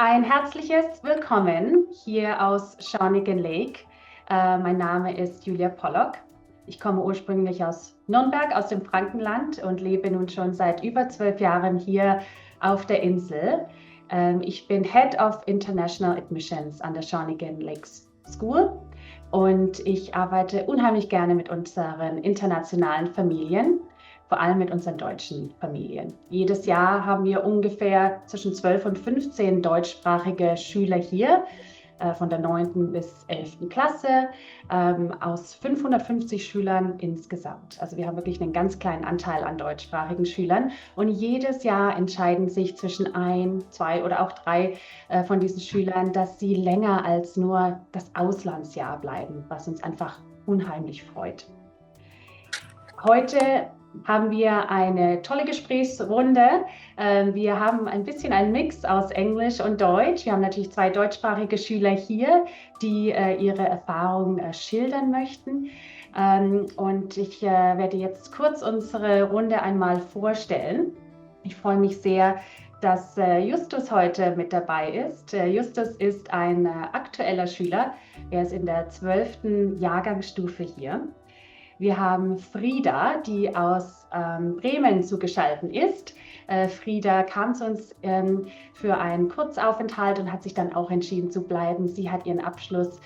Ein herzliches Willkommen hier aus Shawnigan Lake. Mein Name ist Julia Pollock. Ich komme ursprünglich aus Nürnberg, aus dem Frankenland und lebe nun schon seit über 12 Jahren hier auf der Insel. Ich bin Head of International Admissions an der Shawnigan Lake School und ich arbeite unheimlich gerne mit unseren internationalen Familien, vor allem mit unseren deutschen Familien. Jedes Jahr haben wir ungefähr zwischen 12 und 15 deutschsprachige Schüler hier, von der 9. bis 11. Klasse, aus 550 Schülern insgesamt. Also wir haben wirklich einen ganz kleinen Anteil an deutschsprachigen Schülern. Und jedes Jahr entscheiden sich zwischen ein, zwei oder auch drei von diesen Schülern, dass sie länger als nur das Auslandsjahr bleiben, was uns einfach unheimlich freut. Heute haben wir eine tolle Gesprächsrunde. Wir haben ein bisschen einen Mix aus Englisch und Deutsch. Wir haben natürlich zwei deutschsprachige Schüler hier, die ihre Erfahrungen schildern möchten. Und ich werde jetzt kurz unsere Runde einmal vorstellen. Ich freue mich sehr, dass Justus heute mit dabei ist. Justus ist ein aktueller Schüler. Er ist in der 12. Jahrgangsstufe hier. Wir haben Frieda, die aus Bremen zugeschaltet ist. Frieda kam zu uns für einen Kurzaufenthalt und hat sich dann auch entschieden zu bleiben. Sie hat ihren Abschluss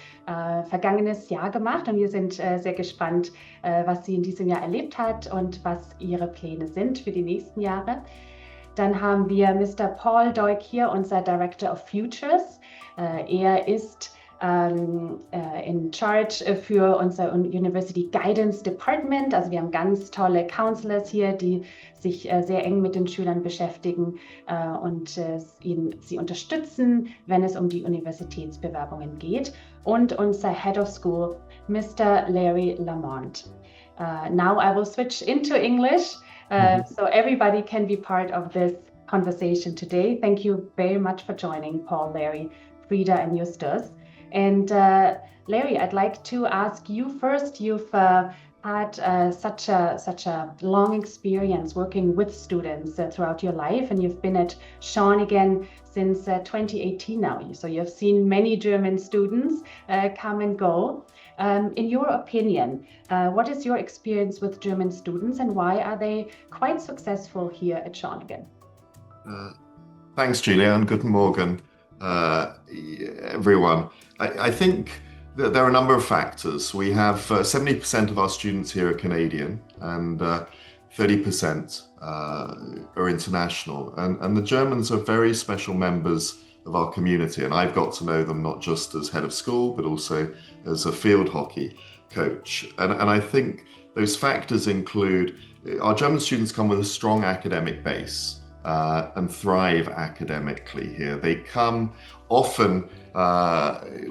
vergangenes Jahr gemacht und wir sind sehr gespannt, was sie in diesem Jahr erlebt hat und was ihre Pläne sind für die nächsten Jahre. Dann haben wir Mr. Paul Doig hier, unser Director of Futures. Er ist in charge für unser University Guidance Department. Also wir haben ganz tolle Counselors hier, die sich sehr eng mit den Schülern beschäftigen und sie unterstützen, wenn es um die Universitätsbewerbungen geht. Und unser Head of School, Mr. Larry Lamont. Now I will switch into English, so everybody can be part of this conversation today. Thank you very much for joining, Paul, Larry, Frieda, and Justus. And Larry, I'd like to ask you first. You've had such a long experience working with students throughout your life, and you've been at Shawnigan since 2018 now. So you've seen many German students come and go. In your opinion, what is your experience with German students, and why are they quite successful here at Shawnigan? Thanks, Julia, and guten Morgen, everyone. I think that there are a number of factors. We have 70% of our students here are Canadian and 30% are international. And the Germans are very special members of our community. And I've got to know them not just as head of school, but also as a field hockey coach. And I think those factors include our German students come with a strong academic base. And thrive academically here. They come often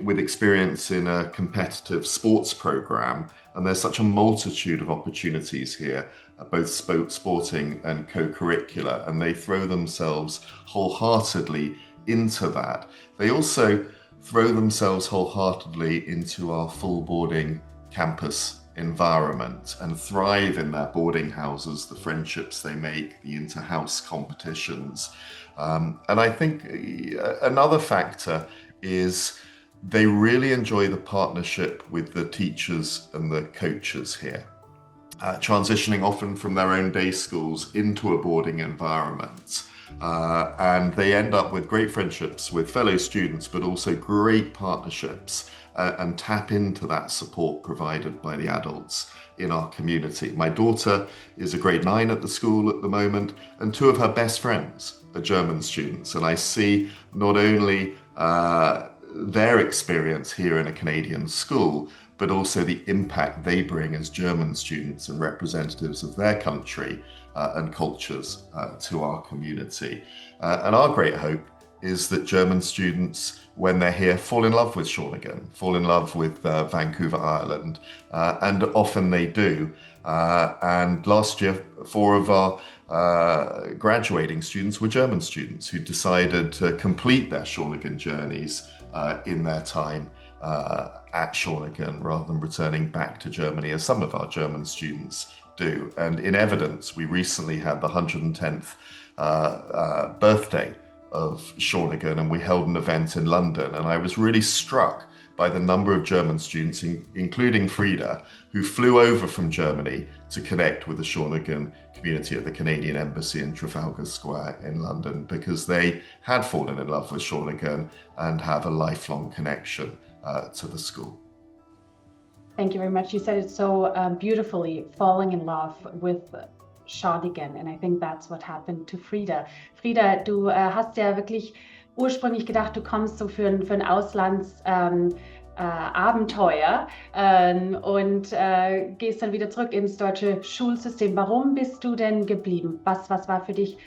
with experience in a competitive sports program, and there's such a multitude of opportunities here, both sporting and co-curricular, and they throw themselves wholeheartedly into that. They also throw themselves wholeheartedly into our full boarding campus environment and thrive in their boarding houses, the friendships they make, the inter-house competitions. And I think another factor is they really enjoy the partnership with the teachers and the coaches here, transitioning often from their own day schools into a boarding environment. And they end up with great friendships with fellow students, but also great partnerships and tap into that support provided by the adults in our community. My daughter is a grade 9 at the school at the moment, and two of her best friends are German students. And I see not only their experience here in a Canadian school, but also the impact they bring as German students and representatives of their country and cultures to our community. And our great hope is that German students, when they're here, fall in love with Shawnigan, fall in love with Vancouver Island, and often they do. And last year, 4 of our graduating students were German students who decided to complete their Shawnigan journeys in their time at Shawnigan rather than returning back to Germany, as some of our German students do. And in evidence, we recently had the 110th birthday of Shawnigan, and we held an event in London. And I was really struck by the number of German students, including Frida, who flew over from Germany to connect with the Shawnigan community at the Canadian Embassy in Trafalgar Square in London, because they had fallen in love with Shawnigan and have a lifelong connection to the school. Thank you very much. You said it so beautifully, falling in love with Shawnigan. And I think that's what happened to Frida. Frida, du hast ja wirklich ursprünglich gedacht, du kommst so für ein Auslandsabenteuer und gehst dann wieder zurück ins deutsche Schulsystem. Warum bist du denn geblieben? Was war für dich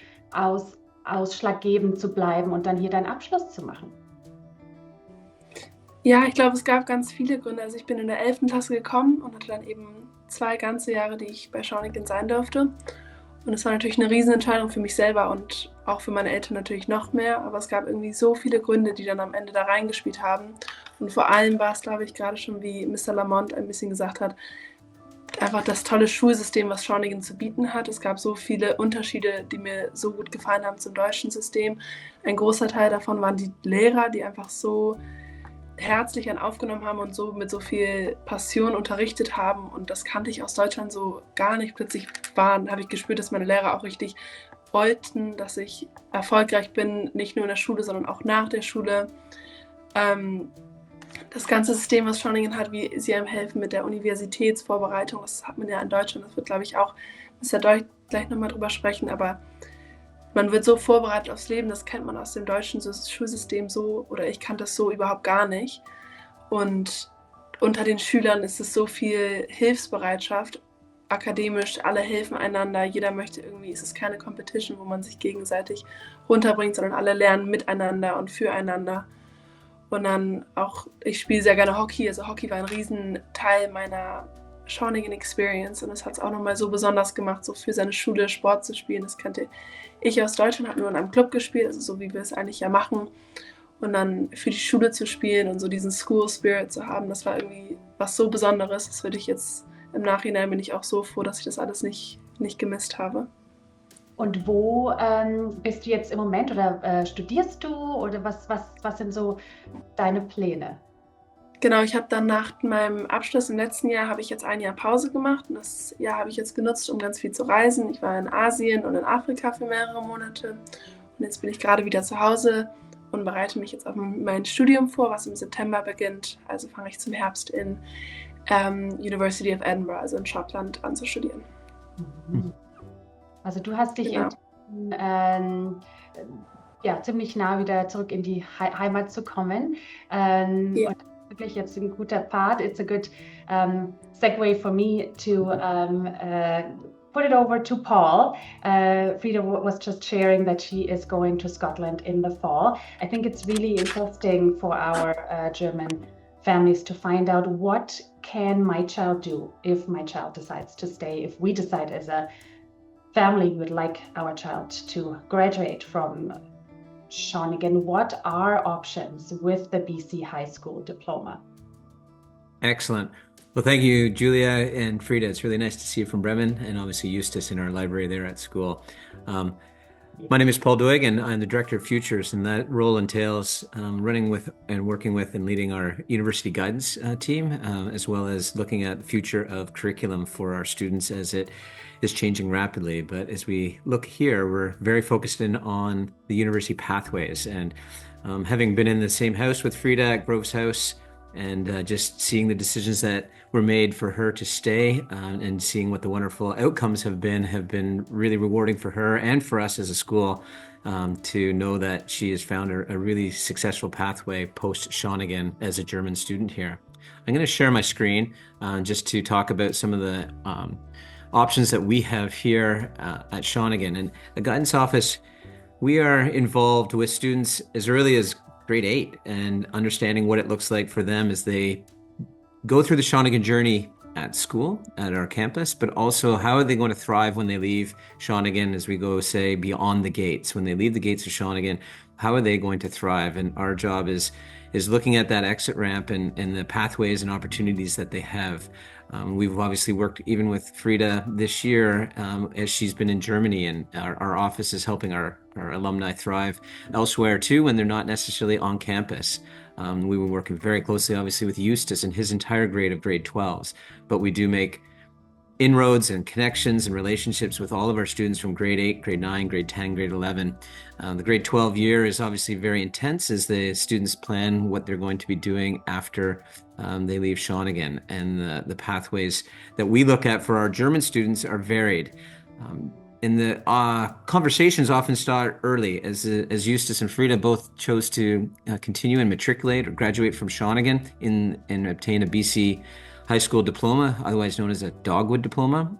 ausschlaggebend zu bleiben und dann hier deinen Abschluss zu machen? Ja, ich glaube, es gab ganz viele Gründe. Also ich bin in der 11. Klasse gekommen und hatte dann eben 2 ganze Jahre, die ich bei Shawnigan sein durfte. Und es war natürlich eine Riesenentscheidung für mich selber und auch für meine Eltern natürlich noch mehr. Aber es gab irgendwie so viele Gründe, die dann am Ende da reingespielt haben. Und vor allem war es, glaube ich, gerade schon, wie Mr. Lamont ein bisschen gesagt hat, einfach das tolle Schulsystem, was Shawnigan zu bieten hat. Es gab so viele Unterschiede, die mir so gut gefallen haben zum deutschen System. Ein großer Teil davon waren die Lehrer, die einfach so herzlich aufgenommen haben und so mit so viel Passion unterrichtet haben, und das kannte ich aus Deutschland so gar nicht. Plötzlich habe ich gespürt, dass meine Lehrer auch richtig wollten, dass ich erfolgreich bin, nicht nur in der Schule, sondern auch nach der Schule. Das ganze System, was Shawnigan hat, wie sie einem helfen mit der Universitätsvorbereitung, das hat man ja in Deutschland, das wird, glaube ich, auch, müssen wir gleich nochmal drüber sprechen, aber man wird so vorbereitet aufs Leben, das kennt man aus dem deutschen Schulsystem so, oder ich kannte das so überhaupt gar nicht. Und unter den Schülern ist es so viel Hilfsbereitschaft, akademisch, alle helfen einander, jeder möchte irgendwie, es ist keine Competition, wo man sich gegenseitig runterbringt, sondern alle lernen miteinander und füreinander. Und dann auch, ich spiele sehr gerne Hockey, also Hockey war ein Riesenteil meiner Shawnigan Experience, und das hat es auch nochmal so besonders gemacht, so für seine Schule Sport zu spielen. Das kannte ich aus Deutschland, habe nur in einem Club gespielt, also so wie wir es eigentlich ja machen. Und dann für die Schule zu spielen und so diesen School Spirit zu haben, das war irgendwie was so Besonderes. Das würde ich jetzt im Nachhinein, bin ich auch so froh, dass ich das alles nicht gemisst habe. Und wo bist du jetzt im Moment, oder studierst du, oder was sind so deine Pläne? Genau, ich habe dann nach meinem Abschluss im letzten Jahr, habe ich jetzt ein Jahr Pause gemacht, und das Jahr habe ich jetzt genutzt, um ganz viel zu reisen. Ich war in Asien und in Afrika für mehrere Monate, und jetzt bin ich gerade wieder zu Hause und bereite mich jetzt auf mein Studium vor, was im September beginnt. Also fange ich zum Herbst in University of Edinburgh, also in Schottland, an zu studieren. Also du hast dich ziemlich nah wieder zurück in die Heimat zu kommen. Ja. Und wirklich jetzt ein guter Part. It's a good segue for me to put it over to Paul. Frida was just sharing that she is going to Scotland in the fall. I think it's really interesting for our German families to find out, what can my child do if my child decides to stay, if we decide as a family we would like our child to graduate from Shawnigan. What are options with the BC High School diploma? Excellent. Well, thank you, Julia and Frida. It's really nice to see you from Bremen, and obviously Eustace in our library there at school. My name is Paul Doig, and I'm the Director of Futures, and that role entails running with and working with and leading our university guidance team, as well as looking at the future of curriculum for our students as it is changing rapidly. But as we look here, we're very focused in on the university pathways, and having been in the same house with Frida at Groves House, and just seeing the decisions that were made for her to stay, and seeing what the wonderful outcomes have been really rewarding for her and for us as a school, to know that she has found a really successful pathway post Shawnigan as a German student here. I'm going to share my screen just to talk about some of the options that we have here at Shawnigan. And the guidance office, we are involved with students as early as grade 8 and understanding what it looks like for them as they go through the Shawnigan journey at school, at our campus, but also how are they going to thrive when they leave Shawnigan as we go, say, beyond the gates. When they leave the gates of Shawnigan, how are they going to thrive? And our job is looking at that exit ramp and the pathways and opportunities that they have. We've obviously worked even with Frida this year as she's been in Germany, and our office is helping our alumni thrive elsewhere too when they're not necessarily on campus. We were working very closely, obviously, with Eustace and his entire grade of grade 12s, but we do make inroads and connections and relationships with all of our students from grade 8, grade 9, grade 10, grade 11. The grade 12 year is obviously very intense as the students plan what they're going to be doing after they leave Shawnigan. And the pathways that we look at for our German students are varied. And the conversations often start early, as Eustace and Frida both chose to continue and matriculate or graduate from Shawnigan and obtain a BC high school diploma, otherwise known as a Dogwood diploma.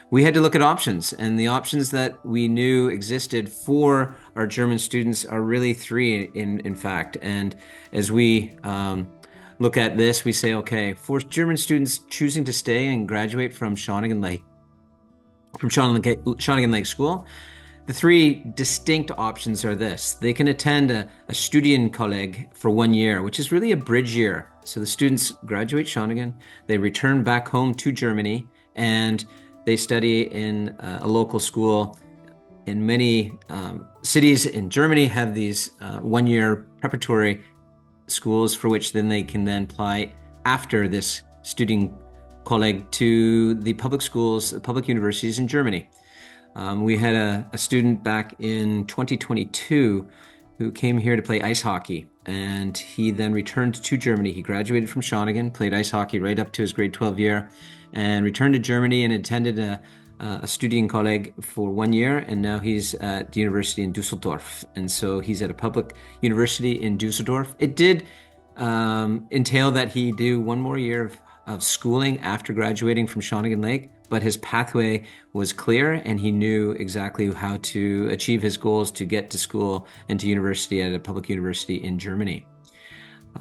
We had to look at options, and the options that we knew existed for our German students are really three in fact. And as we look at this, we say, okay, for German students choosing to stay and graduate from Shawnigan Lake School, the three distinct options are this. They can attend a Studienkolleg for 1 year, which is really a bridge year. So the students graduate Shawnigan, they return back home to Germany, and they study in a local school. In many cities in Germany have these 1 year preparatory schools for which then they can then apply after this Studienkolleg to the public schools, the public universities in Germany. We had a student back in 2022 who came here to play ice hockey, and he then returned to Germany. He graduated from Shawnigan, played ice hockey right up to his grade 12 year, and returned to Germany and attended a Studienkolleg for 1 year, and now he's at the university in Düsseldorf. And so he's at a public university in Düsseldorf. It did entail that he do 1 more year of schooling after graduating from Shawnigan Lake, but his pathway was clear and he knew exactly how to achieve his goals to get to school and to university at a public university in Germany.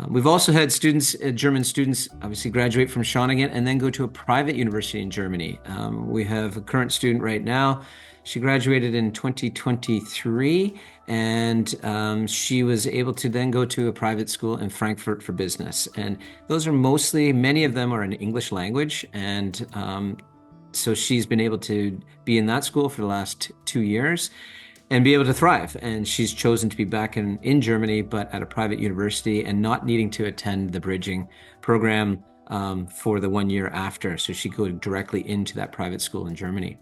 We've also had students, German students, obviously graduate from Shawnigan and then go to a private university in Germany. We have a current student right now. She graduated in 2023, and she was able to then go to a private school in Frankfurt for business. And those are mostly, many of them are in English language. And so she's been able to be in that school for the last 2 years and be able to thrive. And she's chosen to be back in Germany, but at a private university and not needing to attend the bridging program for the 1 year after. So she could go directly into that private school in Germany.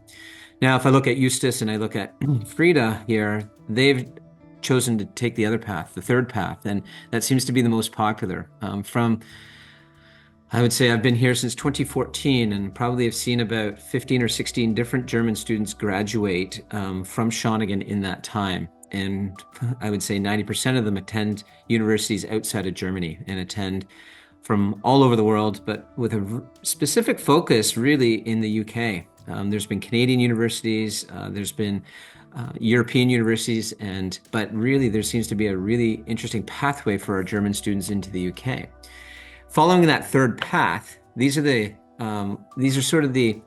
Now, if I look at Eustace and I look at Frida here, they've chosen to take the other path, the third path, and that seems to be the most popular. I would say I've been here since 2014 and probably have seen about 15 or 16 different German students graduate from Shawnigan in that time. And I would say 90% of them attend universities outside of Germany and attend from all over the world, but with a specific focus really in the UK. There's been Canadian universities, there's been European universities, but really there seems to be a really interesting pathway for our German students into the UK. Following that third path, these are sort of the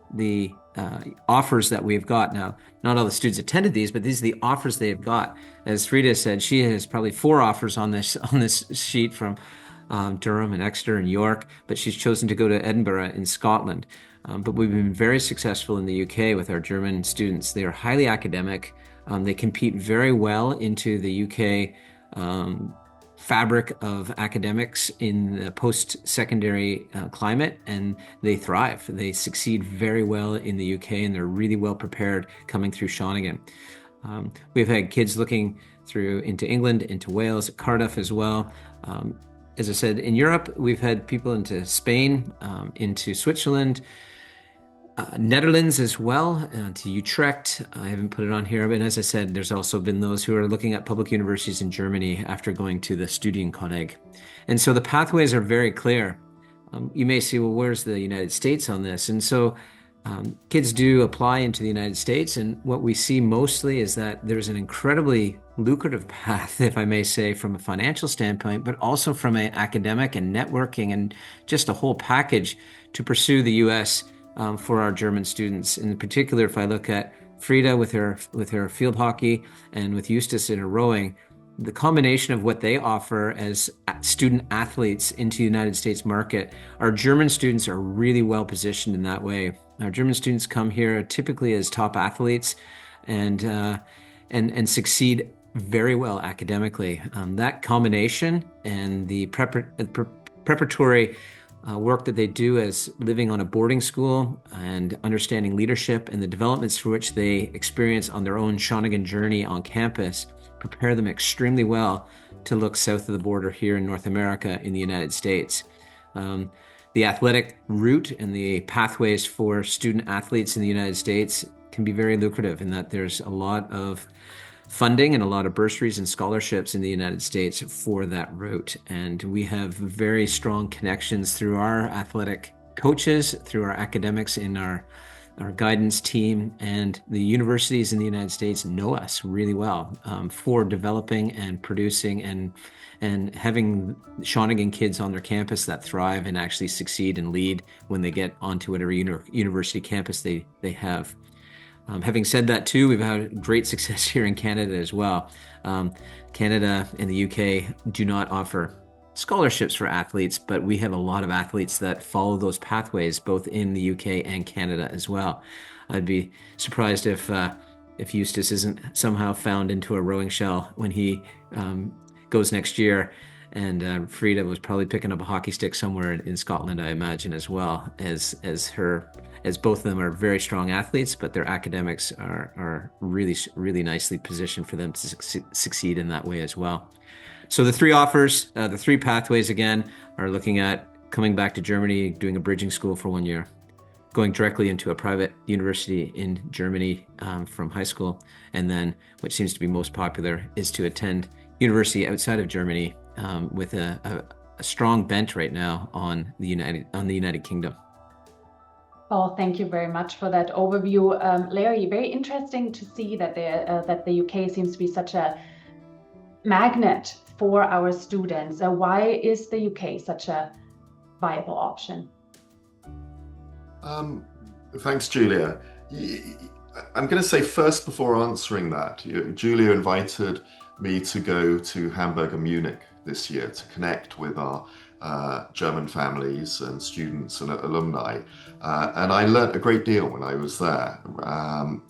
offers that we've got now. Not all the students attended these, but these are the offers they have got. As Frida said, she has probably 4 offers on this sheet from Durham and Exeter and York, but she's chosen to go to Edinburgh in Scotland. But we've been very successful in the UK with our German students. They are highly academic. They compete very well into the UK fabric of academics in the post-secondary climate, and they thrive. They succeed very well in the UK, and they're really well prepared coming through Shawnigan. We've had kids looking through into England, into Wales, Cardiff as well. As I said, in Europe, we've had people into Spain, into Switzerland, Netherlands as well, to Utrecht. I haven't put it on here, but as I said, there's also been those who are looking at public universities in Germany after going to the Studienkolleg. And so the pathways are very clear. You may say, well, where's the United States on this? And so kids do apply into the United States, and what we see mostly is that there's an incredibly lucrative path, if I may say, from a financial standpoint, but also from an academic and networking and just a whole package to pursue the U.S. For our German students. In particular, if I look at Frida with her field hockey and with Eustace in her rowing, the combination of what they offer as student athletes into the United States market, our German students are really well positioned in that way. Our German students come here typically as top athletes and succeed very well academically. That combination and the preparatory work that they do as living on a boarding school and understanding leadership and the developments for which they experience on their own Shawnigan journey on campus prepare them extremely well to look south of the border here in North America in the United States. The athletic route and the pathways for student athletes in the United States can be very lucrative in that there's a lot of funding and a lot of bursaries and scholarships in the United States for that route. And we have very strong connections through our athletic coaches, through our academics in our guidance team, and the universities in the United States know us really well for developing and producing and having Shawnigan kids on their campus that thrive and actually succeed and lead when they get onto whatever university campus they have. Having said that too, we've had great success here in Canada as well. Canada and the UK do not offer scholarships for athletes, but we have a lot of athletes that follow those pathways both in the UK and Canada as well. I'd be surprised if Eustace isn't somehow found into a rowing shell when he goes next year. And Frida was probably picking up a hockey stick somewhere in Scotland, I imagine, as well, as both of them are very strong athletes, but their academics are really, really nicely positioned for them to succeed in that way as well. So the three offers, the three pathways again, are looking at coming back to Germany, doing a bridging school for 1 year, going directly into a private university in Germany from high school, and then what seems to be most popular is to attend university outside of Germany with a strong bent right now on the United Kingdom. Paul, thank you very much for that overview. Larry, very interesting to see that the UK seems to be such a magnet for our students. Why is the UK such a viable option? Thanks, Julia. I'm going to say first, before answering that, Julia invited me to go to Hamburg and Munich this year to connect with our German families and students and alumni. And I learnt a great deal when I was there,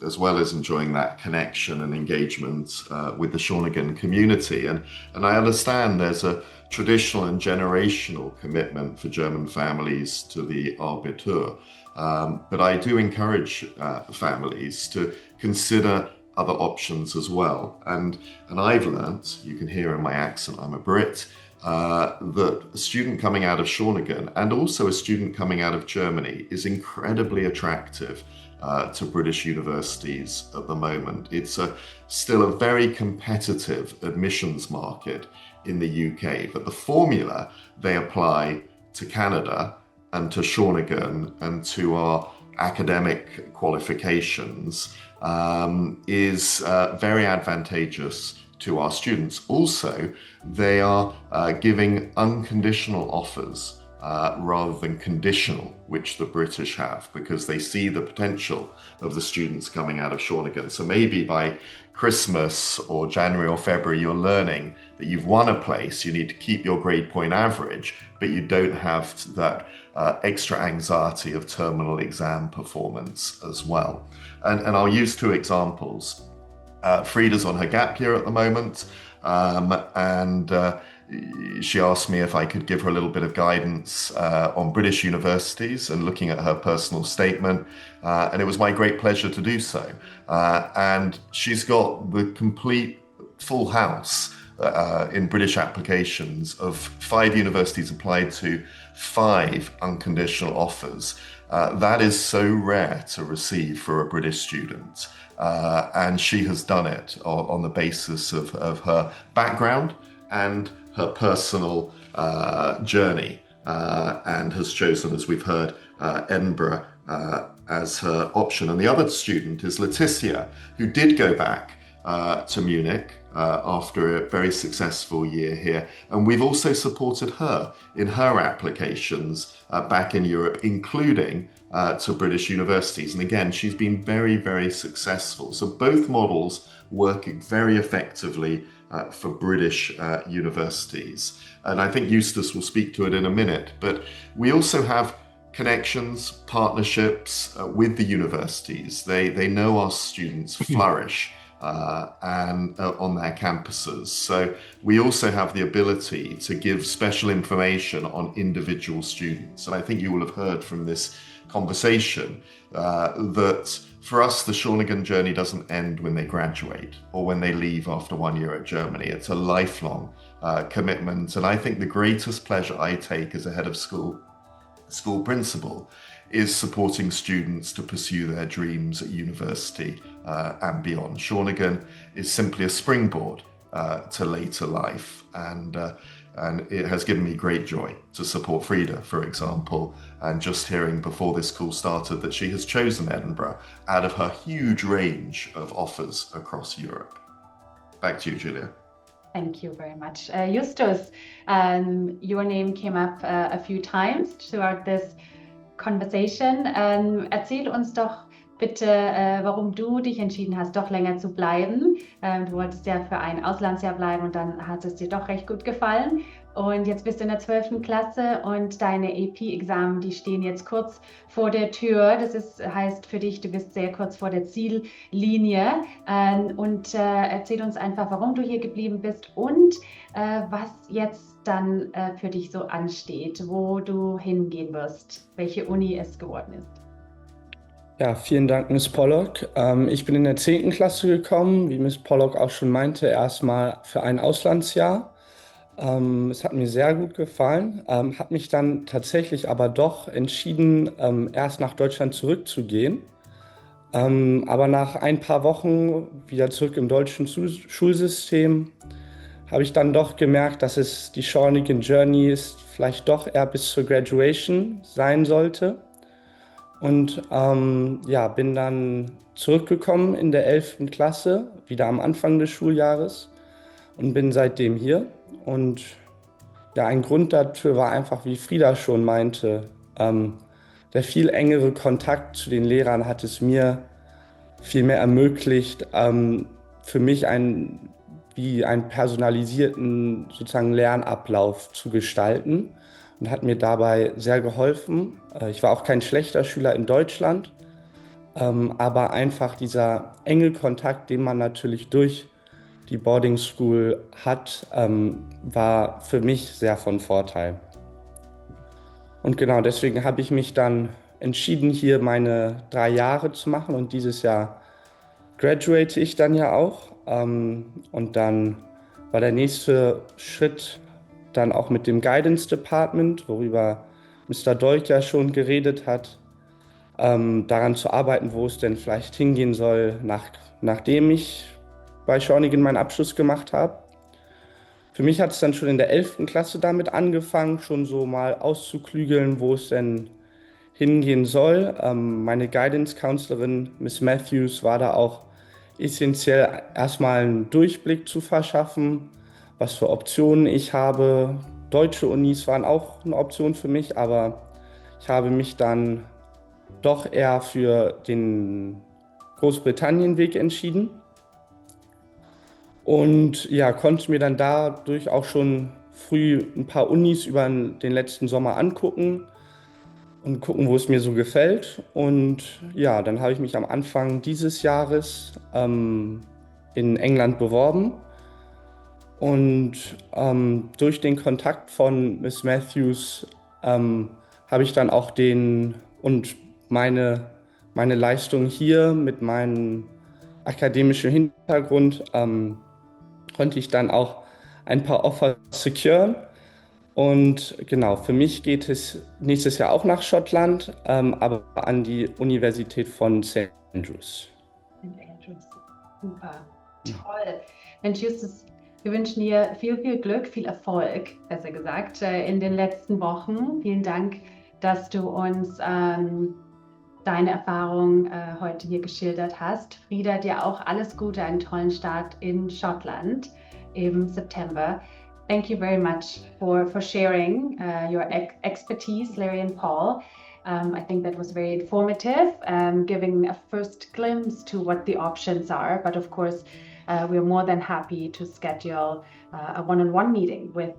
as well as enjoying that connection and engagement with the Shawnigan community. And I understand there's a traditional and generational commitment for German families to the Abitur. But I do encourage families to consider other options as well. And I've learnt, you can hear in my accent, I'm a Brit, that a student coming out of Shawnigan and also a student coming out of Germany is incredibly attractive to British universities at the moment. It's still a very competitive admissions market in the UK, but the formula they apply to Canada and to Shawnigan and to our academic qualifications is very advantageous to our students. Also, they are giving unconditional offers rather than conditional, which the British have, because they see the potential of the students coming out of Shawnigan. So maybe by Christmas or January or February, you're learning that you've won a place, you need to keep your grade point average, but you don't have that extra anxiety of terminal exam performance as well. And I'll use two examples. Frida's on her gap year at the moment, and she asked me if I could give her a little bit of guidance on British universities and looking at her personal statement, and it was my great pleasure to do so. And she's got the complete full house in British applications of 5 universities applied to 5 unconditional offers. That is so rare to receive for a British student. And she has done it on the basis of her background and her personal journey, and has chosen, as we've heard, Edinburgh as her option. And the other student is Leticia, who did go back to Munich after a very successful year here. And we've also supported her in her applications back in Europe, including to British universities. And again, she's been very, very successful. So both models working very effectively for British universities. And I think Eustace will speak to it in a minute. But we also have connections, partnerships with the universities. They know our students flourish and on their campuses. So we also have the ability to give special information on individual students. And I think you will have heard from this conversation that for us, the Shawnigan journey doesn't end when they graduate or when they leave after 1 year at Germany. It's a lifelong commitment. And I think the greatest pleasure I take as a head of school principal is supporting students to pursue their dreams at university and beyond. Shawnigan is simply a springboard to later life, and it has given me great joy to support Frida, for example, and just hearing before this call started that she has chosen Edinburgh out of her huge range of offers across Europe. Back to you, Julia. Thank you very much. Justus, your name came up a few times throughout this conversation. Erzähl uns doch bitte, warum du dich entschieden hast, doch länger zu bleiben. Du wolltest ja für ein Auslandsjahr bleiben und dann hat es dir doch recht gut gefallen. Und jetzt bist du in der 12. Klasse und deine AP-Examen, die stehen jetzt kurz vor der Tür. Heißt für dich, du bist sehr kurz vor der Ziellinie. Erzähl uns einfach, warum du hier geblieben bist und was jetzt dann für dich so ansteht, wo du hingehen wirst, welche Uni es geworden ist. Ja, vielen Dank, Miss Pollock. Ich bin in der 10. Klasse gekommen, wie Miss Pollock auch schon meinte, erstmal für ein Auslandsjahr. Es hat mir sehr gut gefallen, habe mich dann tatsächlich aber doch entschieden, erst nach Deutschland zurückzugehen. Aber nach ein paar Wochen wieder zurück im deutschen Schulsystem habe ich dann doch gemerkt, dass es die Shawnigan Journey ist, vielleicht doch eher bis zur Graduation sein sollte. Und bin dann zurückgekommen in der 11. Klasse, wieder am Anfang des Schuljahres und bin seitdem hier. Und ja, ein Grund dafür war einfach, wie Frida schon meinte, der viel engere Kontakt zu den Lehrern hat es mir viel mehr ermöglicht, für mich einen personalisierten sozusagen Lernablauf zu gestalten und hat mir dabei sehr geholfen. Ich war auch kein schlechter Schüler in Deutschland, aber einfach dieser enge Kontakt, den man natürlich durch die Boarding School hat, war für mich sehr von Vorteil. Und genau deswegen habe ich mich dann entschieden, hier meine 3 Jahre zu machen und dieses Jahr graduate ich dann ja auch. Und dann war der nächste Schritt dann auch mit dem Guidance Department, worüber Mr. Dolk ja schon geredet hat, daran zu arbeiten, wo es denn vielleicht hingehen soll, nachdem ich bei Shawnigan meinen Abschluss gemacht habe. Für mich hat es dann schon in der 11. Klasse damit angefangen, schon so mal auszuklügeln, wo es denn hingehen soll. Meine Guidance Counselorin, Miss Matthews, war da auch essentiell, erstmal einen Durchblick zu verschaffen, was für Optionen ich habe. Deutsche Unis waren auch eine Option für mich, aber ich habe mich dann doch eher für den Großbritannien-Weg entschieden. Und ja, konnte mir dann dadurch auch schon früh ein paar Unis über den letzten Sommer angucken und gucken, wo es mir so gefällt. Und ja, dann habe ich mich am Anfang dieses Jahres in England beworben. Und durch den Kontakt von Miss Matthews habe ich dann auch meine Leistung hier mit meinem akademischen Hintergrund konnte ich dann auch ein paar Offers securen. Und genau, für mich geht es nächstes Jahr auch nach Schottland, aber an die Universität von St. Andrews. St. Andrews, super, toll. Mensch, Justus, wir wünschen dir viel, viel Glück, viel Erfolg, besser gesagt, in den letzten Wochen. Vielen Dank, dass du uns deine Erfahrung heute hier geschildert hast. Frida, dir auch alles Gute, einen tollen Start in Schottland im September. Thank you very much for sharing your expertise, Larry and Paul. I think that was very informative, giving a first glimpse to what the options are. But of course, we're more than happy to schedule a one-on-one meeting with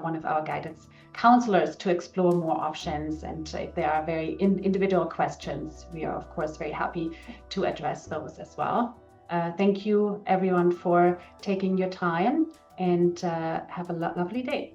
one of our guidance counselors to explore more options. And if there are very individual questions, we are of course very happy to address those as well. Thank you everyone for taking your time, and have a lovely day.